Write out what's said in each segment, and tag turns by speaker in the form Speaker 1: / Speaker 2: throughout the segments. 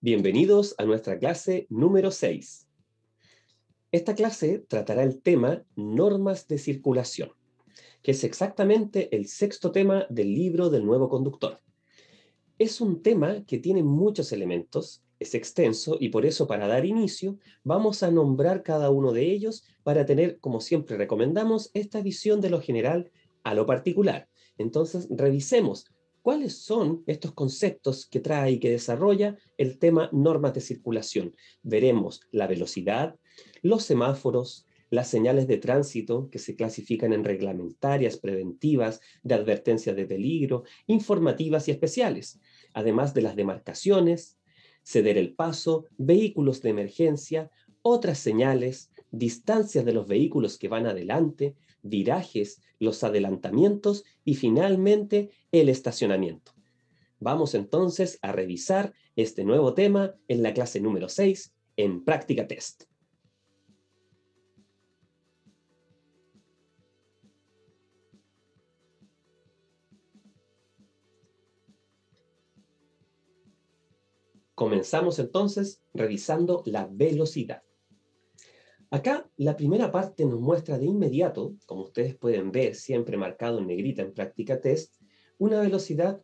Speaker 1: Bienvenidos a nuestra clase número 6. Esta clase tratará el tema normas de circulación, que es exactamente el sexto tema del libro del nuevo conductor. Es un tema que tiene muchos elementos, es extenso y por eso para dar inicio vamos a nombrar cada uno de ellos para tener, como siempre recomendamos, esta visión de lo general a lo particular. Entonces revisemos cuáles son estos conceptos que trae y que desarrolla el tema normas de circulación. Veremos la velocidad, los semáforos, las señales de tránsito que se clasifican en reglamentarias, preventivas, de advertencia de peligro, informativas y especiales, además de las demarcaciones, ceder el paso, vehículos de emergencia, otras señales, distancias de los vehículos que van adelante, virajes, los adelantamientos y finalmente el estacionamiento. Vamos entonces a revisar este nuevo tema en la clase número 6 en Práctica Test. Comenzamos entonces revisando la velocidad. Acá la primera parte nos muestra de inmediato, como ustedes pueden ver, siempre marcado en negrita en Práctica Test, una velocidad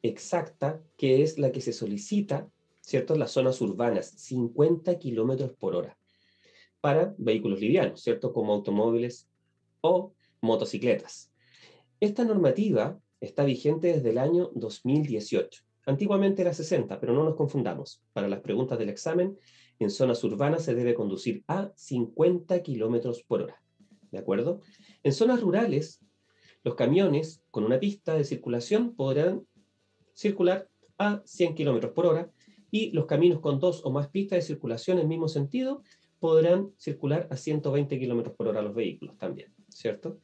Speaker 1: exacta que es la que se solicita, ¿cierto?, en las zonas urbanas, 50 kilómetros por hora, para vehículos livianos, ¿cierto?, como automóviles o motocicletas. Esta normativa está vigente desde el año 2018. Antiguamente era 60, pero no nos confundamos. Para las preguntas del examen, en zonas urbanas se debe conducir a 50 kilómetros por hora. ¿De acuerdo? En zonas rurales, los camiones con una pista de circulación podrán circular a 100 kilómetros por hora y los caminos con 2 o más pistas de circulación en el mismo sentido podrán circular a 120 kilómetros por hora los vehículos también, ¿cierto?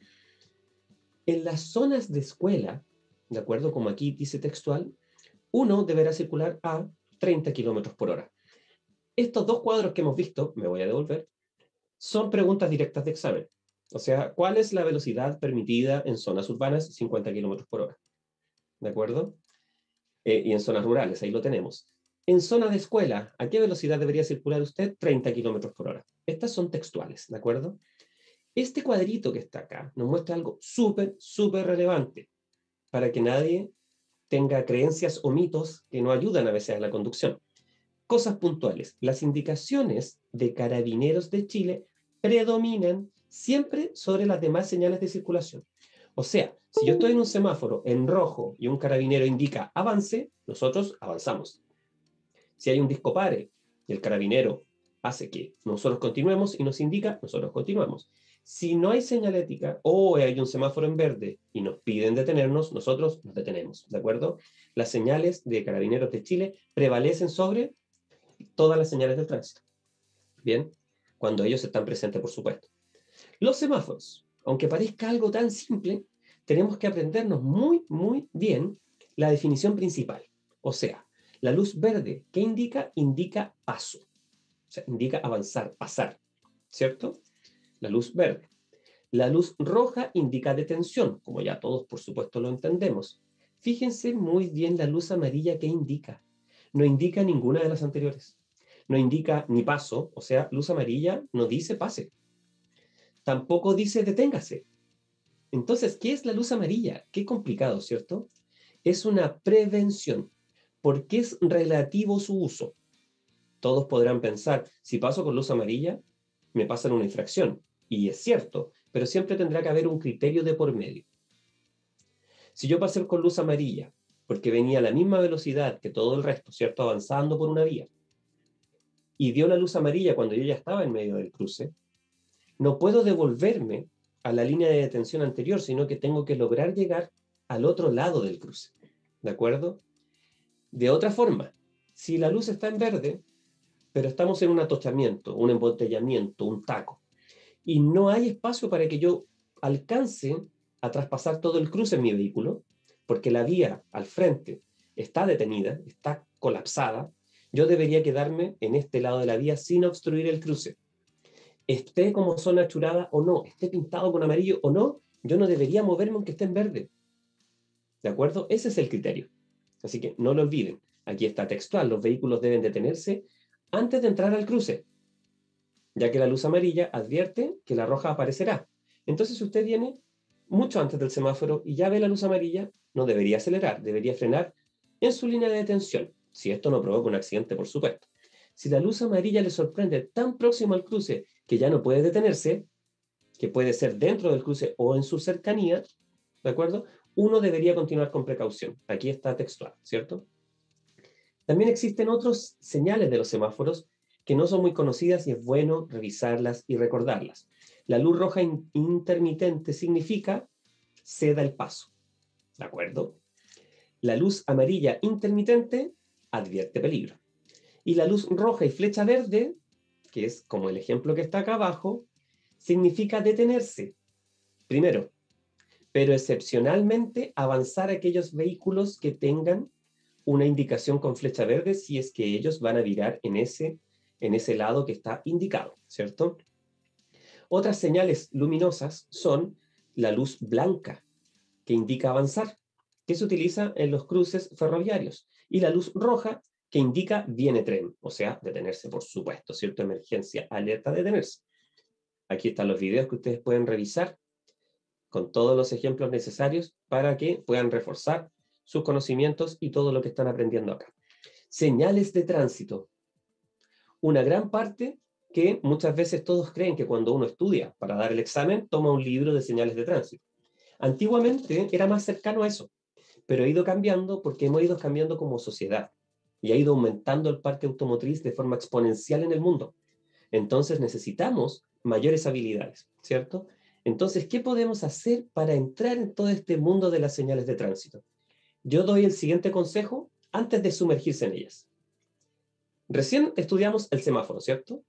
Speaker 1: En las zonas de escuela, de acuerdo como aquí dice textual, uno deberá circular a 30 kilómetros por hora. Estos dos cuadros que hemos visto, me voy a devolver, son preguntas directas de examen. O sea, ¿cuál es la velocidad permitida en zonas urbanas? 50 kilómetros por hora. ¿De acuerdo? Y en zonas rurales, ahí lo tenemos. En zona de escuela, ¿a qué velocidad debería circular usted? 30 kilómetros por hora. Estas son textuales, ¿de acuerdo? Este cuadrito que está acá nos muestra algo súper relevante para que nadie tenga creencias o mitos que no ayudan a veces a la conducción. Cosas puntuales. Las indicaciones de Carabineros de Chile predominan siempre sobre las demás señales de circulación. O sea, si yo estoy en un semáforo en rojo y un carabinero indica avance, nosotros avanzamos. Si hay un disco pare y el carabinero hace que nosotros continuemos y nos indica, nosotros continuamos. Si no hay señalética o hay un semáforo en verde y nos piden detenernos, nosotros nos detenemos, ¿de acuerdo? Las señales de Carabineros de Chile prevalecen sobre todas las señales del tránsito. Bien, cuando ellos están presentes, por supuesto. Los semáforos, aunque parezca algo tan simple, tenemos que aprendernos muy bien la definición principal. O sea, la luz verde, ¿qué indica? Indica paso. O sea, indica avanzar, pasar, ¿cierto? La luz verde. La luz roja indica detención, como ya todos por supuesto lo entendemos. Fíjense muy bien la luz amarilla que indica. No indica ninguna de las anteriores. No indica ni paso, o sea, luz amarilla no dice pase. Tampoco dice deténgase. Entonces, ¿qué es la luz amarilla? Qué complicado, ¿cierto? Es una prevención, porque es relativo su uso. Todos podrán pensar, si paso con luz amarilla, me pasan una infracción. Y es cierto, pero siempre tendrá que haber un criterio de por medio. Si yo pasé con luz amarilla, porque venía a la misma velocidad que todo el resto, ¿cierto? Avanzando por una vía, y dio la luz amarilla cuando yo ya estaba en medio del cruce, no puedo devolverme a la línea de detención anterior, sino que tengo que lograr llegar al otro lado del cruce. ¿De acuerdo? De otra forma, si la luz está en verde, pero estamos en un atochamiento, un embotellamiento, un taco, y no hay espacio para que yo alcance a traspasar todo el cruce en mi vehículo, porque la vía al frente está detenida, está colapsada, yo debería quedarme en este lado de la vía sin obstruir el cruce. Esté como zona achurada o no, esté pintado con amarillo o no, yo no debería moverme aunque esté en verde. ¿De acuerdo? Ese es el criterio. Así que no lo olviden. Aquí está textual, los vehículos deben detenerse antes de entrar al cruce, ya que la luz amarilla advierte que la roja aparecerá. Entonces, si usted viene mucho antes del semáforo y ya ve la luz amarilla, no debería acelerar, debería frenar en su línea de detención, si esto no provoca un accidente, por supuesto. Si la luz amarilla le sorprende tan próximo al cruce que ya no puede detenerse, que puede ser dentro del cruce o en su cercanía, ¿de acuerdo? Uno debería continuar con precaución. Aquí está textual, ¿cierto? También existen otros señales de los semáforos que no son muy conocidas y es bueno revisarlas y recordarlas. La luz roja intermitente significa ceda el paso, ¿de acuerdo? La luz amarilla intermitente advierte peligro. Y la luz roja y flecha verde, que es como el ejemplo que está acá abajo, significa detenerse. Primero, pero excepcionalmente avanzar aquellos vehículos que tengan una indicación con flecha verde si es que ellos van a virar en ese lado que está indicado, ¿cierto? Otras señales luminosas son la luz blanca, que indica avanzar, que se utiliza en los cruces ferroviarios, y la luz roja, que indica viene tren, o sea, detenerse, por supuesto, ¿cierto? Emergencia, alerta, detenerse. Aquí están los videos que ustedes pueden revisar con todos los ejemplos necesarios para que puedan reforzar sus conocimientos y todo lo que están aprendiendo acá. Señales de tránsito. Una gran parte que muchas veces todos creen que cuando uno estudia para dar el examen, toma un libro de señales de tránsito. Antiguamente era más cercano a eso, pero ha ido cambiando porque hemos ido cambiando como sociedad y ha ido aumentando el parque automotriz de forma exponencial en el mundo. Entonces necesitamos mayores habilidades, ¿cierto? Entonces, ¿qué podemos hacer para entrar en todo este mundo de las señales de tránsito? Yo doy el siguiente consejo antes de sumergirse en ellas. Recién estudiamos el semáforo, ¿cierto?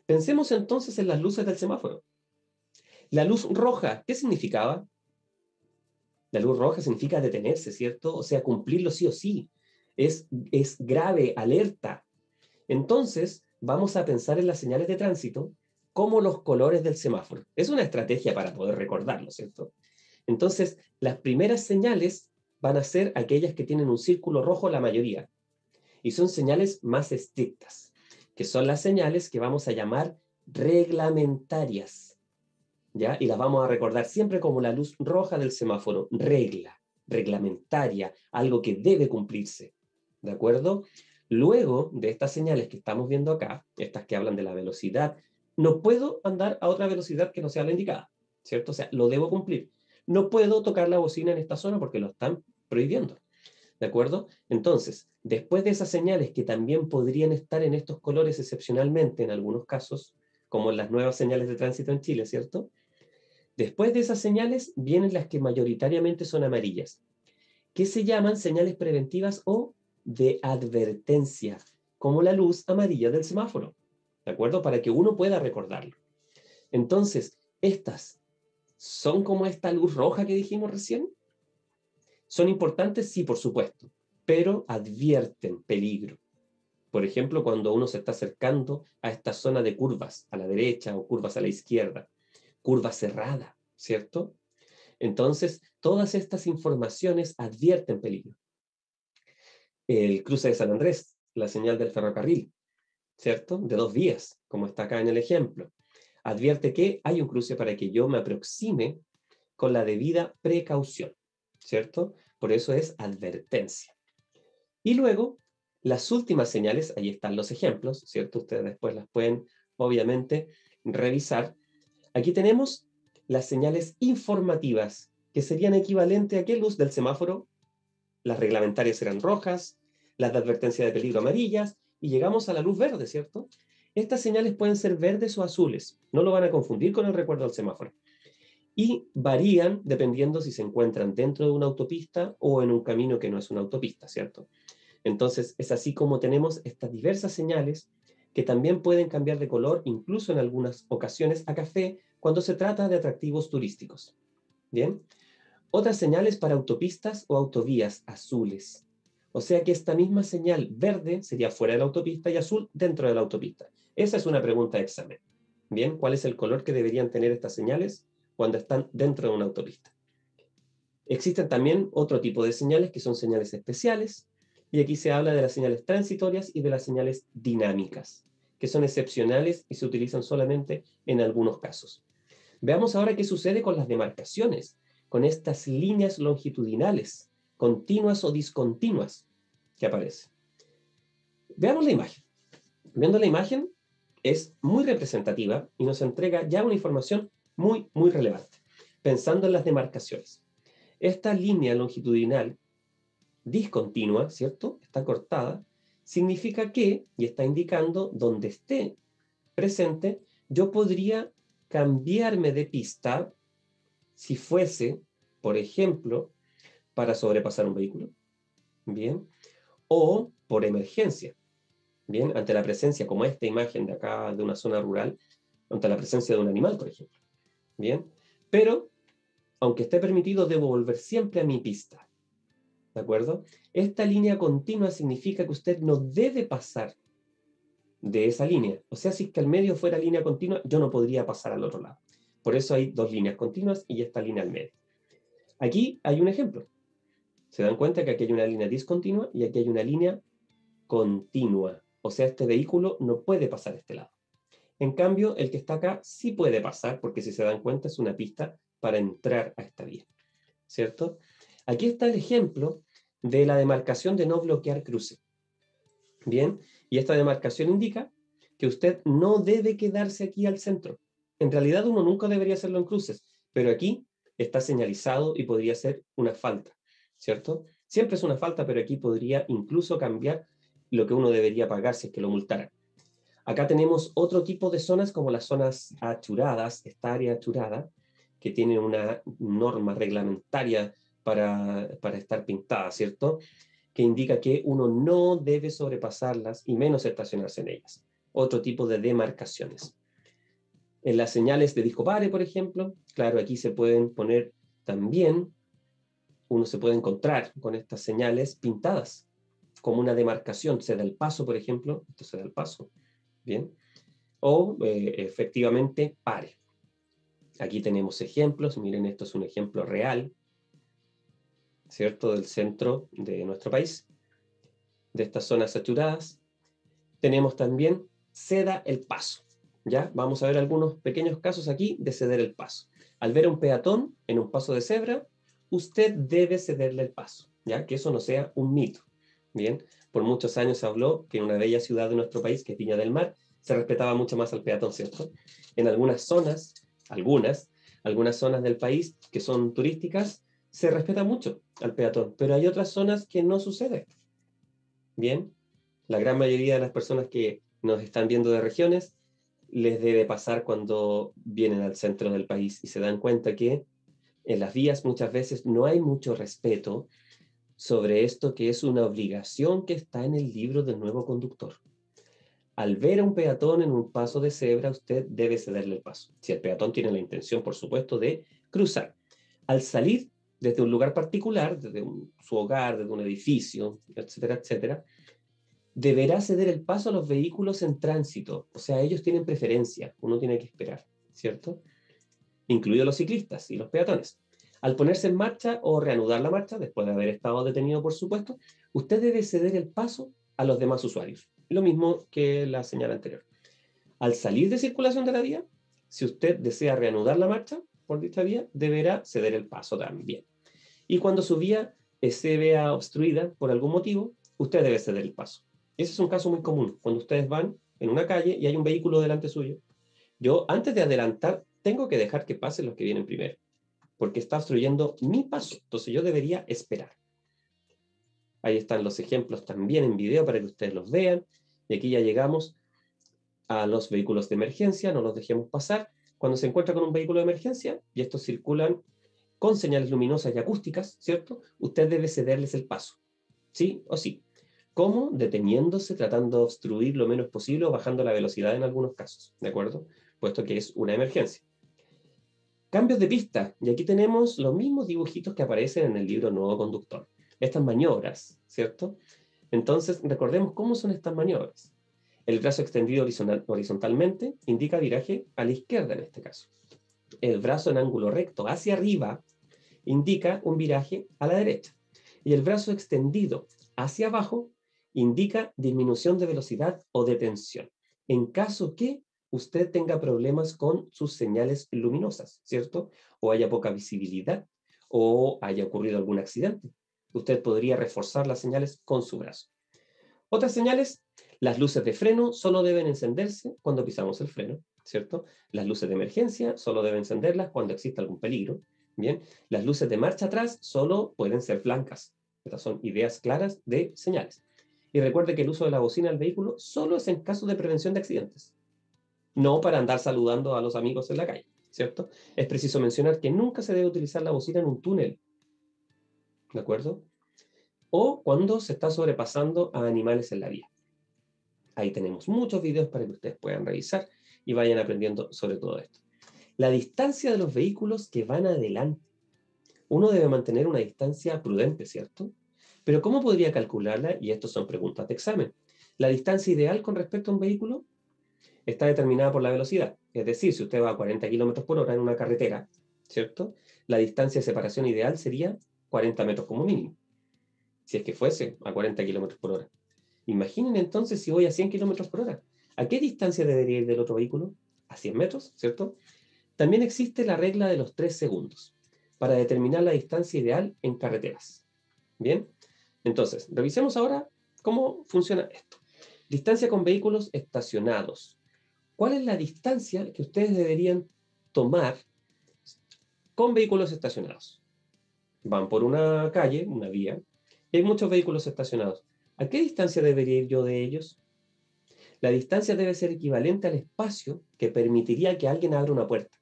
Speaker 1: Pensemos entonces en las luces del semáforo. La luz roja, ¿qué significaba? La luz roja significa detenerse, ¿cierto? O sea, cumplirlo sí o sí. Es grave, alerta. Entonces, vamos a pensar en las señales de tránsito como los colores del semáforo. Es una estrategia para poder recordarlo, ¿cierto? Entonces, las primeras señales van a ser aquellas que tienen un círculo rojo, la mayoría, y son señales más estrictas, que son las señales que vamos a llamar reglamentarias, ¿ya? Y las vamos a recordar siempre como la luz roja del semáforo, regla, reglamentaria, algo que debe cumplirse, ¿de acuerdo? Luego de estas señales que estamos viendo acá, estas que hablan de la velocidad, no puedo andar a otra velocidad que no sea la indicada, ¿cierto? O sea, lo debo cumplir. No puedo tocar la bocina en esta zona porque lo están prohibiendo, ¿de acuerdo? Entonces, después de esas señales que también podrían estar en estos colores excepcionalmente en algunos casos, como en las nuevas señales de tránsito en Chile, ¿cierto? Después de esas señales vienen las que mayoritariamente son amarillas, que se llaman señales preventivas o de advertencia, como la luz amarilla del semáforo, ¿de acuerdo? Para que uno pueda recordarlo. Entonces, estas son como esta luz roja que dijimos recién. ¿Son importantes? Sí, por supuesto, pero advierten peligro. Por ejemplo, cuando uno se está acercando a esta zona de curvas a la derecha o curvas a la izquierda, curva cerrada, ¿cierto? Entonces, todas estas informaciones advierten peligro. El cruce de San Andrés, la señal del ferrocarril, ¿cierto? De dos vías, como está acá en el ejemplo. Advierte que hay un cruce para que yo me aproxime con la debida precaución, ¿cierto? Por eso es advertencia. Y luego, las últimas señales, ahí están los ejemplos, ¿cierto? Ustedes después las pueden, obviamente, revisar. Aquí tenemos las señales informativas, que serían equivalentes a qué luz del semáforo. Las reglamentarias eran rojas, las de advertencia de peligro amarillas, y llegamos a la luz verde, ¿cierto? Estas señales pueden ser verdes o azules, no lo van a confundir con el recuerdo del semáforo. Y varían dependiendo si se encuentran dentro de una autopista o en un camino que no es una autopista, ¿cierto? Entonces, es así como tenemos estas diversas señales que también pueden cambiar de color, incluso en algunas ocasiones a café, cuando se trata de atractivos turísticos. ¿Bien? Otras señales para autopistas o autovías azules. O sea que esta misma señal verde sería fuera de la autopista y azul dentro de la autopista. Esa es una pregunta de examen. Bien, ¿cuál es el color que deberían tener estas señales cuando están dentro de una autopista? Existen también otro tipo de señales que son señales especiales, y aquí se habla de las señales transitorias y de las señales dinámicas, que son excepcionales y se utilizan solamente en algunos casos. Veamos ahora qué sucede con las demarcaciones, con estas líneas longitudinales, continuas o discontinuas, que aparecen. Veamos la imagen. Viendo la imagen, es muy representativa y nos entrega ya una información muy, muy relevante. Pensando en las demarcaciones. Esta línea longitudinal discontinua, ¿cierto? Está cortada, significa que, y está indicando donde esté presente, yo podría cambiarme de pista si fuese, por ejemplo, para sobrepasar un vehículo, ¿bien? O por emergencia, ¿bien? Ante la presencia, como esta imagen de acá, de una zona rural, ante la presencia de un animal, por ejemplo, ¿bien? Pero, aunque esté permitido, debo volver siempre a mi pista, ¿de acuerdo? Esta línea continua significa que usted no debe pasar de esa línea. O sea, si es que al medio fuera línea continua, yo no podría pasar al otro lado. Por eso hay dos líneas continuas y esta línea al medio. Aquí hay un ejemplo. Se dan cuenta que aquí hay una línea discontinua y aquí hay una línea continua. O sea, este vehículo no puede pasar a este lado. En cambio, el que está acá sí puede pasar, porque si se dan cuenta es una pista para entrar a esta vía, ¿cierto? Aquí está el ejemplo de la demarcación de no bloquear cruce. Bien, y esta demarcación indica que usted no debe quedarse aquí al centro. En realidad uno nunca debería hacerlo en cruces, pero aquí está señalizado y podría ser una falta, ¿cierto? Siempre es una falta, pero aquí podría incluso cambiar lo que uno debería pagar si es que lo multaran. Acá tenemos otro tipo de zonas como las zonas achuradas, esta área achurada, que tiene una norma reglamentaria para estar pintada, ¿cierto? Que indica que uno no debe sobrepasarlas y menos estacionarse en ellas. Otro tipo de demarcaciones. En las señales de disco pare, por ejemplo, claro, aquí se pueden poner también, uno se puede encontrar con estas señales pintadas, como una demarcación, se da el paso, por ejemplo, esto se da el paso, ¿bien? O efectivamente pare. Aquí tenemos ejemplos, miren, esto es un ejemplo real, ¿cierto? Del centro de nuestro país, de estas zonas saturadas. Tenemos también ceda el paso, ¿ya? Vamos a ver algunos pequeños casos aquí de ceder el paso. Al ver a un peatón en un paso de cebra, usted debe cederle el paso, ¿ya? Que eso no sea un mito, ¿bien? Por muchos años se habló que en una bella ciudad de nuestro país, que es Viña del Mar, se respetaba mucho más al peatón, ¿cierto? En algunas zonas, algunas zonas del país que son turísticas, se respeta mucho al peatón, pero hay otras zonas que no sucede, ¿bien? La gran mayoría de las personas que nos están viendo de regiones les debe pasar cuando vienen al centro del país y se dan cuenta que en las vías muchas veces no hay mucho respeto sobre esto que es una obligación que está en el libro del nuevo conductor. Al ver a un peatón en un paso de cebra, usted debe cederle el paso. Si el peatón tiene la intención, por supuesto, de cruzar. Al salir desde un lugar particular, desde su hogar, desde un edificio, etcétera, etcétera, deberá ceder el paso a los vehículos en tránsito. O sea, ellos tienen preferencia, uno tiene que esperar, ¿cierto? Incluidos los ciclistas y los peatones. Al ponerse en marcha o reanudar la marcha, después de haber estado detenido, por supuesto, usted debe ceder el paso a los demás usuarios. Lo mismo que la señal anterior. Al salir de circulación de la vía, si usted desea reanudar la marcha por dicha vía, deberá ceder el paso también. Y cuando su vía se vea obstruida por algún motivo, usted debe ceder el paso. Ese es un caso muy común, cuando ustedes van en una calle y hay un vehículo delante suyo. Yo, antes de adelantar, tengo que dejar que pasen los que vienen primero, porque está obstruyendo mi paso, entonces yo debería esperar. Ahí están los ejemplos también en video para que ustedes los vean, y aquí ya llegamos a los vehículos de emergencia, no los dejemos pasar. Cuando se encuentra con un vehículo de emergencia, y estos circulan con señales luminosas y acústicas, ¿cierto? Usted debe cederles el paso, ¿sí o sí? ¿Cómo? Deteniéndose, tratando de obstruir lo menos posible o bajando la velocidad en algunos casos, ¿de acuerdo? Puesto que es una emergencia. Cambios de pista, y aquí tenemos los mismos dibujitos que aparecen en el libro Nuevo Conductor. Estas maniobras, ¿cierto? Entonces, recordemos cómo son estas maniobras. El brazo extendido horizontalmente indica viraje a la izquierda en este caso. El brazo en ángulo recto hacia arriba indica un viraje a la derecha. Y el brazo extendido hacia abajo indica disminución de velocidad o de tensión, en caso que usted tenga problemas con sus señales luminosas, ¿cierto? O haya poca visibilidad o haya ocurrido algún accidente. Usted podría reforzar las señales con su brazo. Otras señales, las luces de freno solo deben encenderse cuando pisamos el freno, ¿cierto? Las luces de emergencia solo deben encenderlas cuando exista algún peligro, ¿bien? Las luces de marcha atrás solo pueden ser blancas. Estas son ideas claras de señales. Y recuerde que el uso de la bocina del vehículo solo es en caso de prevención de accidentes, no para andar saludando a los amigos en la calle, ¿cierto? Es preciso mencionar que nunca se debe utilizar la bocina en un túnel, ¿de acuerdo? O cuando se está sobrepasando a animales en la vía. Ahí tenemos muchos videos para que ustedes puedan revisar y vayan aprendiendo sobre todo esto. La distancia de los vehículos que van adelante. Uno debe mantener una distancia prudente, ¿cierto? Pero ¿cómo podría calcularla? Y estas son preguntas de examen. La distancia ideal con respecto a un vehículo está determinada por la velocidad. Es decir, si usted va a 40 km por hora en una carretera, ¿cierto? La distancia de separación ideal sería 40 metros como mínimo, si es que fuese a 40 km por hora. Imaginen entonces si voy a 100 km por hora. ¿A qué distancia debería ir del otro vehículo? A 100 metros, ¿cierto? También existe la regla de los 3 segundos para determinar la distancia ideal en carreteras. ¿Bien? Entonces, revisemos ahora cómo funciona esto. Distancia con vehículos estacionados. ¿Cuál es la distancia que ustedes deberían tomar con vehículos estacionados? Van por una calle, una vía, y hay muchos vehículos estacionados. ¿A qué distancia debería ir yo de ellos? La distancia debe ser equivalente al espacio que permitiría que alguien abra una puerta.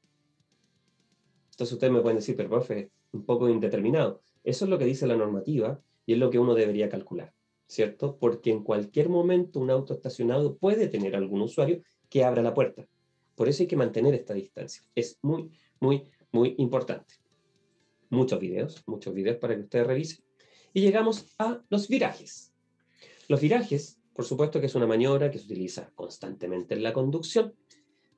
Speaker 1: Entonces ustedes me pueden decir, pero profe, un poco indeterminado. Eso es lo que dice la normativa y es lo que uno debería calcular, ¿cierto? Porque en cualquier momento un auto estacionado puede tener algún usuario que abra la puerta. Por eso hay que mantener esta distancia. Es muy, muy, muy importante. Muchos videos para que ustedes revisen. Y llegamos a los virajes. Los virajes, por supuesto que es una maniobra que se utiliza constantemente en la conducción.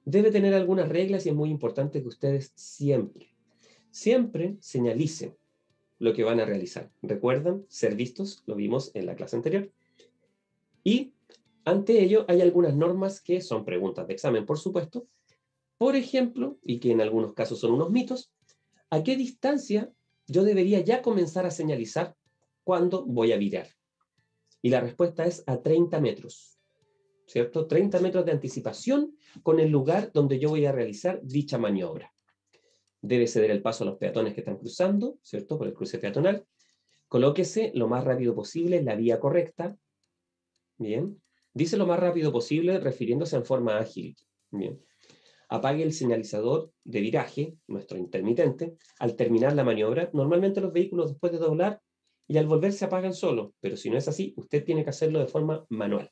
Speaker 1: Debe tener algunas reglas y es muy importante que ustedes siempre señalicen lo que van a realizar. ¿Recuerdan? Ser vistos, lo vimos en la clase anterior. Y ante ello hay algunas normas que son preguntas de examen, por supuesto. Por ejemplo, y que en algunos casos son unos mitos, ¿a qué distancia yo debería ya comenzar a señalizar cuando voy a virar? Y la respuesta es a 30 metros, ¿cierto? 30 metros de anticipación con el lugar donde yo voy a realizar dicha maniobra. Debe ceder el paso a los peatones que están cruzando, ¿cierto? Por el cruce peatonal. Colóquese lo más rápido posible en la vía correcta. Bien. Dice lo más rápido posible refiriéndose en forma ágil. Bien. Apague el señalizador de viraje, nuestro intermitente, al terminar la maniobra. Normalmente los vehículos después de doblar y al volver se apagan solos, pero si no es así, usted tiene que hacerlo de forma manual.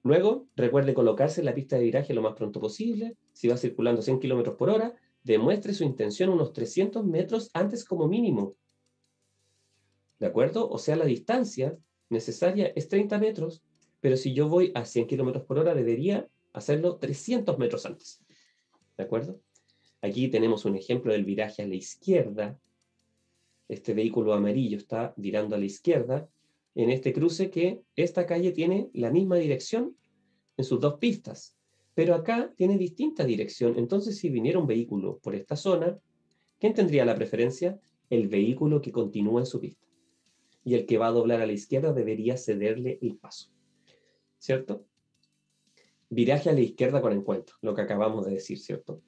Speaker 1: Luego, recuerde colocarse en la pista de viraje lo más pronto posible. Si va circulando 100 km por hora, demuestre su intención unos 300 metros antes como mínimo. ¿De acuerdo? O sea, la distancia necesaria es 30 metros, pero si yo voy a 100 km por hora, debería hacerlo 300 metros antes. ¿De acuerdo? Aquí tenemos un ejemplo del viraje a la izquierda. Este vehículo amarillo está virando a la izquierda en este cruce que esta calle tiene la misma dirección en sus dos pistas, pero acá tiene distinta dirección. Entonces, si viniera un vehículo por esta zona, ¿quién tendría la preferencia? El vehículo que continúa en su pista. Y el que va a doblar a la izquierda debería cederle el paso, ¿cierto? Viraje a la izquierda con encuentro, lo que acabamos de decir, ¿cierto?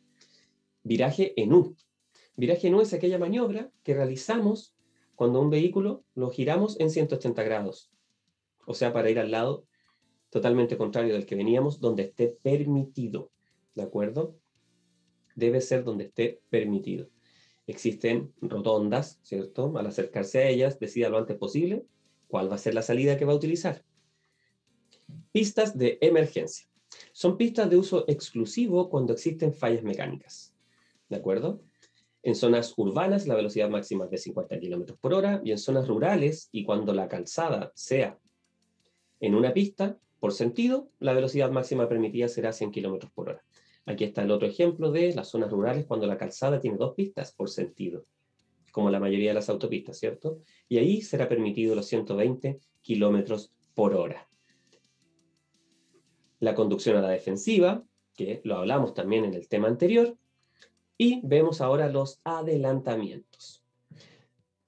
Speaker 1: Viraje en U. Viraje en U es aquella maniobra que realizamos cuando un vehículo lo giramos en 180 grados, o sea, para ir al lado totalmente contrario del que veníamos, donde esté permitido, ¿de acuerdo? Debe ser donde esté permitido. Existen rotondas, ¿cierto? Al acercarse a ellas, decida lo antes posible cuál va a ser la salida que va a utilizar. Pistas de emergencia. Son pistas de uso exclusivo cuando existen fallas mecánicas, ¿de acuerdo? En zonas urbanas la velocidad máxima es de 50 km por hora y en zonas rurales y cuando la calzada sea en una pista, por sentido, la velocidad máxima permitida será 100 km por hora. Aquí está el otro ejemplo de las zonas rurales cuando la calzada tiene dos pistas por sentido. como la mayoría de las autopistas, ¿cierto? Y ahí será permitido los 120 kilómetros por hora. La conducción a la defensiva, que lo hablamos también en el tema anterior, y vemos ahora los adelantamientos.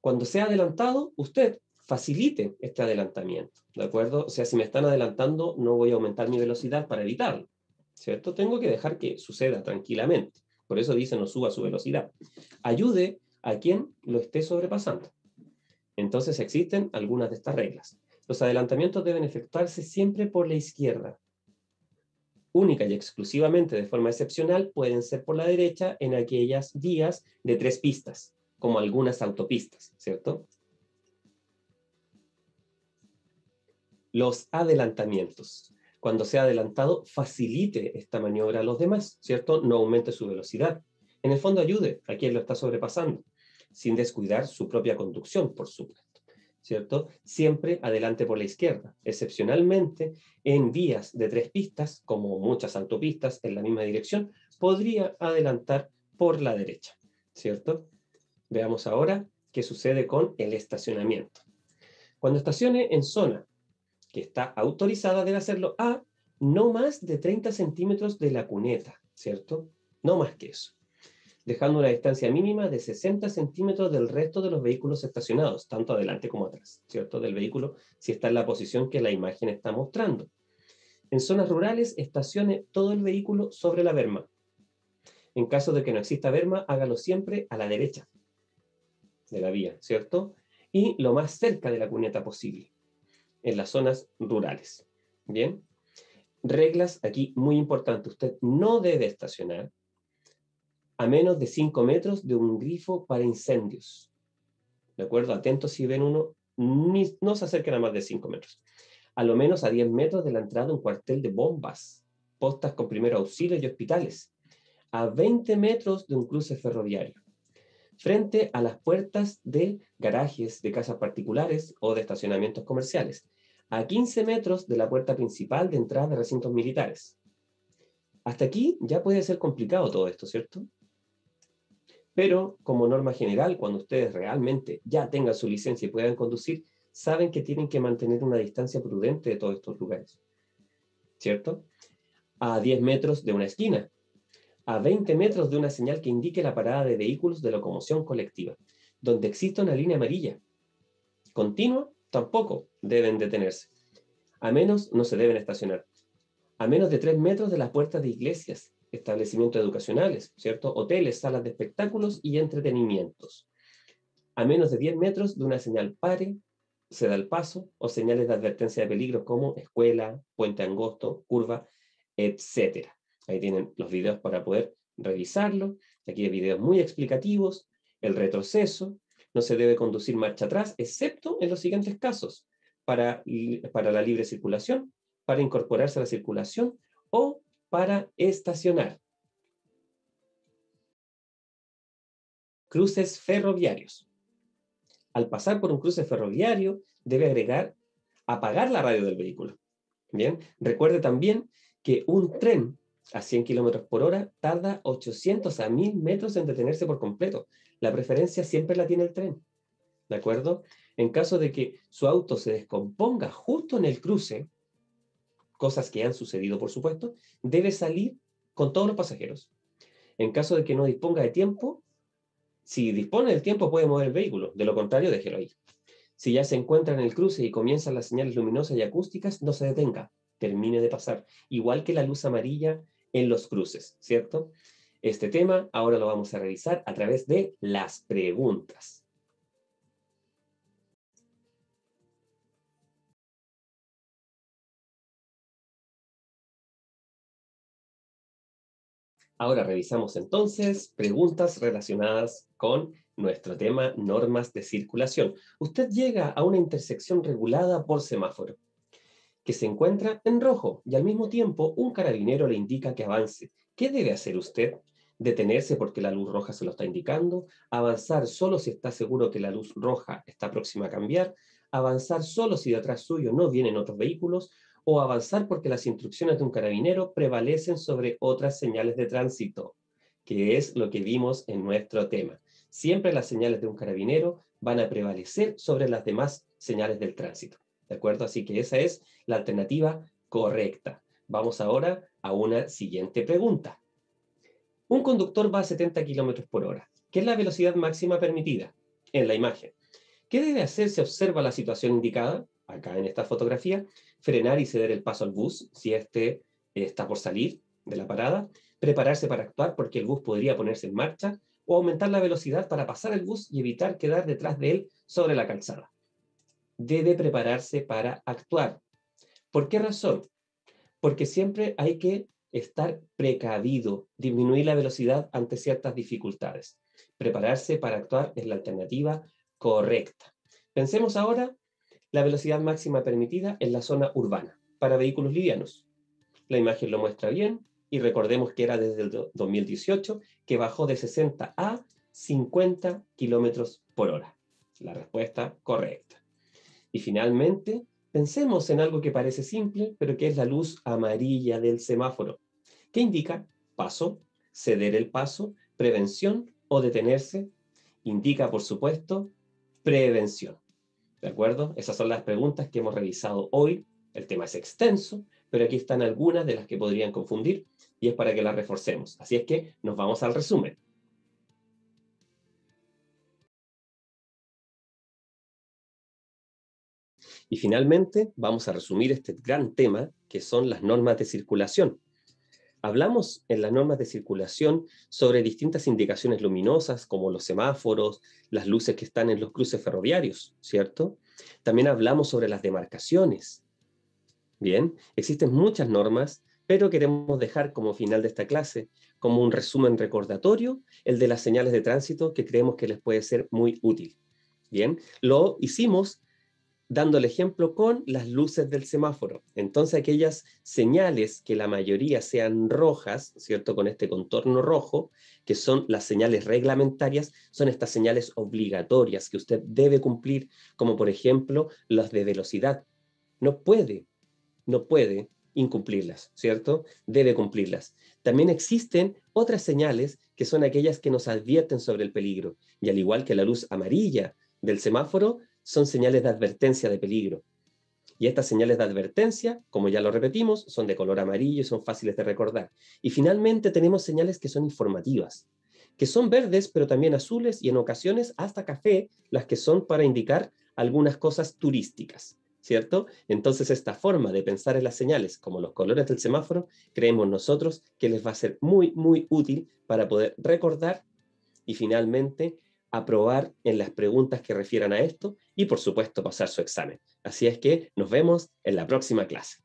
Speaker 1: Cuando sea adelantado, usted facilite este adelantamiento, ¿de acuerdo? O sea, si me están adelantando, no voy a aumentar mi velocidad para evitarlo, ¿cierto? Tengo que dejar que suceda tranquilamente. Por eso dice no suba su velocidad. Ayude a quien lo esté sobrepasando. Entonces existen algunas de estas reglas. Los adelantamientos deben efectuarse siempre por la izquierda. Única y exclusivamente de forma excepcional pueden ser por la derecha en aquellas vías de 3 pistas, como algunas autopistas, ¿cierto? Los adelantamientos. Cuando sea adelantado, facilite esta maniobra a los demás, ¿cierto? No aumente su velocidad. En el fondo ayude a quien lo está sobrepasando, sin descuidar su propia conducción, por supuesto, ¿cierto? Siempre adelante por la izquierda, excepcionalmente en vías de 3 pistas, como muchas autopistas en la misma dirección, podría adelantar por la derecha, ¿cierto? Veamos ahora qué sucede con el estacionamiento. Cuando estacione en zona que está autorizada, debe hacerlo a no más de 30 centímetros de la cuneta, ¿cierto? No más que eso, dejando una distancia mínima de 60 centímetros del resto de los vehículos estacionados, tanto adelante como atrás, ¿cierto? Del vehículo, si está en la posición que la imagen está mostrando. En zonas rurales, estacione todo el vehículo sobre la berma. En caso de que no exista berma, hágalo siempre a la derecha de la vía, ¿cierto? Y lo más cerca de la cuneta posible, en las zonas rurales. Bien, reglas aquí muy importantes. Usted no debe estacionar a menos de 5 metros de un grifo para incendios. ¿De acuerdo? Atentos si ven uno, no se acerquen a más de 5 metros. A lo menos a 10 metros de la entrada de un cuartel de bombas, postas con primeros auxilios y hospitales. A 20 metros de un cruce ferroviario. Frente a las puertas de garajes de casas particulares o de estacionamientos comerciales. A 15 metros de la puerta principal de entrada de recintos militares. Hasta aquí ya puede ser complicado todo esto, ¿cierto? Pero como norma general, cuando ustedes realmente ya tengan su licencia y puedan conducir, saben que tienen que mantener una distancia prudente de todos estos lugares, ¿cierto? A 10 metros de una esquina, a 20 metros de una señal que indique la parada de vehículos de locomoción colectiva, donde exista una línea amarilla. Continua, tampoco deben detenerse. A menos no se deben estacionar. A menos de 3 metros de las puertas de iglesias, establecimientos educacionales, ¿cierto? Hoteles, salas de espectáculos y entretenimientos. A menos de 10 metros de una señal pare, se da el paso, o señales de advertencia de peligro como escuela, puente angosto, curva, etc. Ahí tienen los videos para poder revisarlo. Aquí hay videos muy explicativos. El retroceso, no se debe conducir marcha atrás, excepto en los siguientes casos: para la libre circulación, para incorporarse a la circulación o para estacionar. Cruces ferroviarios. Al pasar por un cruce ferroviario, debe apagar la radio del vehículo. Bien, recuerde también que un tren a 100 kilómetros por hora tarda 800 a 1000 metros en detenerse por completo. La preferencia siempre la tiene el tren, ¿de acuerdo? En caso de que su auto se descomponga justo en el cruce, cosas que han sucedido, por supuesto, debe salir con todos los pasajeros. En caso de que no disponga de tiempo, si dispone del tiempo puede mover el vehículo, de lo contrario, déjelo ahí. Si ya se encuentra en el cruce y comienzan las señales luminosas y acústicas, no se detenga, termine de pasar. Igual que la luz amarilla en los cruces, ¿cierto? Este tema ahora lo vamos a revisar a través de las preguntas. Ahora revisamos entonces preguntas relacionadas con nuestro tema normas de circulación. Usted llega a una intersección regulada por semáforo que se encuentra en rojo y al mismo tiempo un carabinero le indica que avance. ¿Qué debe hacer usted? ¿Detenerse porque la luz roja se lo está indicando? ¿Avanzar solo si está seguro que la luz roja está próxima a cambiar? ¿Avanzar solo si detrás suyo no vienen otros vehículos? ¿O avanzar porque las instrucciones de un carabinero prevalecen sobre otras señales de tránsito? Que es lo que vimos en nuestro tema. Siempre las señales de un carabinero van a prevalecer sobre las demás señales del tránsito. ¿De acuerdo? Así que esa es la alternativa correcta. Vamos ahora a una siguiente pregunta. Un conductor va a 70 km por hora. ¿Qué es la velocidad máxima permitida? En la imagen. ¿Qué debe hacer si observa la situación indicada? Acá en esta fotografía, frenar y ceder el paso al bus si éste está por salir de la parada, prepararse para actuar porque el bus podría ponerse en marcha, o aumentar la velocidad para pasar el bus y evitar quedar detrás de él sobre la calzada. Debe prepararse para actuar. ¿Por qué razón? Porque siempre hay que estar precavido, disminuir la velocidad ante ciertas dificultades. Prepararse para actuar es la alternativa correcta. Pensemos ahora la velocidad máxima permitida en la zona urbana para vehículos livianos. La imagen lo muestra bien y recordemos que era desde el 2018 que bajó de 60 a 50 kilómetros por hora. La respuesta correcta. Y finalmente, pensemos en algo que parece simple, pero que es la luz amarilla del semáforo, que indica paso, ceder el paso, prevención o detenerse. Indica, por supuesto, prevención. ¿De acuerdo? Esas son las preguntas que hemos revisado hoy. El tema es extenso, pero aquí están algunas de las que podrían confundir y es para que las reforcemos. Así es que nos vamos al resumen. Y finalmente, vamos a resumir este gran tema que son las normas de circulación. Hablamos en las normas de circulación sobre distintas indicaciones luminosas, como los semáforos, las luces que están en los cruces ferroviarios, ¿cierto? También hablamos sobre las demarcaciones. Bien, existen muchas normas, pero queremos dejar como final de esta clase, como un resumen recordatorio, el de las señales de tránsito que creemos que les puede ser muy útil. Bien, lo hicimos dando el ejemplo con las luces del semáforo. Entonces, aquellas señales que la mayoría sean rojas, ¿cierto? Con este contorno rojo, que son las señales reglamentarias, son estas señales obligatorias que usted debe cumplir, como por ejemplo las de velocidad. No puede incumplirlas, ¿cierto? Debe cumplirlas. También existen otras señales que son aquellas que nos advierten sobre el peligro, y al igual que la luz amarilla del semáforo, son señales de advertencia de peligro. Y estas señales de advertencia, como ya lo repetimos, son de color amarillo y son fáciles de recordar. Y finalmente tenemos señales que son informativas, que son verdes, pero también azules y en ocasiones hasta café, las que son para indicar algunas cosas turísticas, ¿cierto? Entonces esta forma de pensar en las señales, como los colores del semáforo, creemos nosotros que les va a ser muy, muy útil para poder recordar y finalmente aprobar en las preguntas que refieran a esto y por supuesto pasar su examen. Así es que nos vemos en la próxima clase.